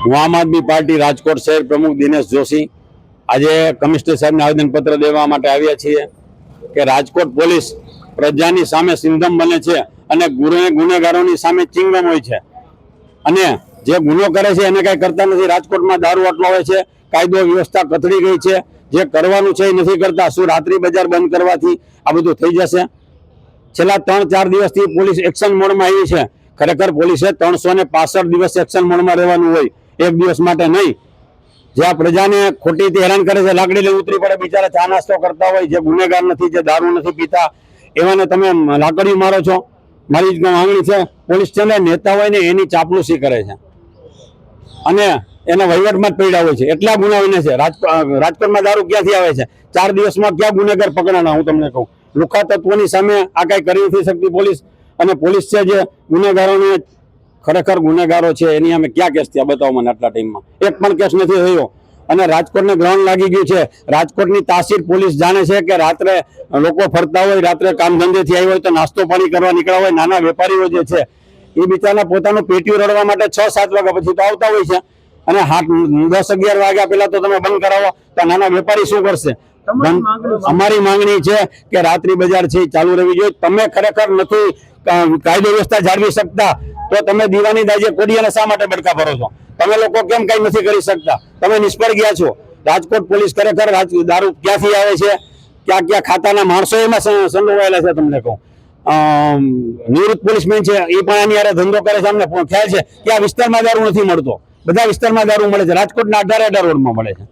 હું આમ આદમી પાર્ટી રાજકોટ શહેર પ્રમુખ દિનેશ જોશી આજે કમિશનર સાહેબને આવેદનપત્ર દેવા માટે આવ્યા છીએ કે રાજકોટ પોલીસ પ્રજાની સામે સિંધમ બને છે અને ગુનેગારોની સામે ચિંગમ હોય છે અને જે ગુનો કરે છે એને કઈ કરતા નથી। રાજકોટમાં દારૂ આટલો હોય છે, કાયદો વ્યવસ્થા કથળી ગઈ છે, જે કરવાનું છે એ નથી કરતા। શું રાત્રિ બજાર બંધ કરવાથી આ બધું થઈ જશે? છેલ્લા 3-4 દિવસથી પોલીસ એક્શન મોડમાં આવી છે। ખરેખર પોલીસે 365 દિવસ એક્શન મોડમાં રહેવાનું હોય, એક દિવસ માટે નહીં। જે આ પ્રજાને ખોટી હેરાન કરે છે, લાકડી લઈને ઉતરી પડે, બિચારા ચા નાસ્તો કરતા હોય, જે ગુનેગાર નથી, જે દારૂ નથી પીતા, એવાને તમે લાકડીઓ મારો છો। મારી માંગણી છે, પોલીસ સ્ટેશને નેતા હોય ને એની ચાપલુસી કરે છે અને એના વહીવટમાં જ પડ્યા હોય છે, એટલા ગુના બને છે। રાજકોટમાં દારૂ ક્યાંથી આવે છે? 4 દિવસમાં ક્યાં ગુનેગાર પકડાના? હું તમને કહું, લુખા તત્વોની સામે આ કઈ કરી નથી શકતી પોલીસ। અને પોલીસ છે જે ગુનેગારોને ખરેખર ગુનેગારો છે એની અમે ક્યાં કેસ થયા બતાવો મને? આટલા ટાઈમમાં એક પણ કેસ નથી થયો અને રાજકોટને ગ્રાઉન્ડ લાગી ગયું છે। રાજકોટની તાસીર પોલીસ જાણે છે કે રાત્રે લોકો ફરતા હોય, રાત્રે કામ ધંધેથી આવ્યા હોય તો નાસ્તો પાણી કરવા નીકળ્યા હોય, નાના વેપારીઓ જે છે એ બિચારા પોતાનું પેટીયું રડવા માટે 6-7 વાગ્યા પછી તો આવતા હોય છે અને 10-11 વાગ્યા પહેલા તો તમે બંધ કરાવો તો નાના વેપારી શું કરશે? અમારી માંગણી છે કે રાત્રિ બજાર છે ચાલુ રહેવી જોઈએ। તમે ખરેખર નથી કાયદો વ્યવસ્થા જાળવી શકતા તો તમે દીવાની દાજે કોડિયાને શા માટે બડકા ભરો છો? તમે લોકો કેમ કઈ નથી કરી શકતા? તમે નિષ્ફળ ગયા છો। રાજકોટ પોલીસ ખરેખર દારૂ ક્યાંથી આવે છે, ક્યાં ક્યાં ખાતાના માણસો એમાં સંડોવાયેલા છે। તમને કહું, નિવૃત્ત પોલીસમેન છે એ પણ આની હારે ધંધો કરે છે, અમને ખ્યાલ છે કે આ વિસ્તારમાં દારૂ નથી મળતો, બધા વિસ્તારમાં દારૂ મળે છે, રાજકોટના 18 રોડમાં મળે છે।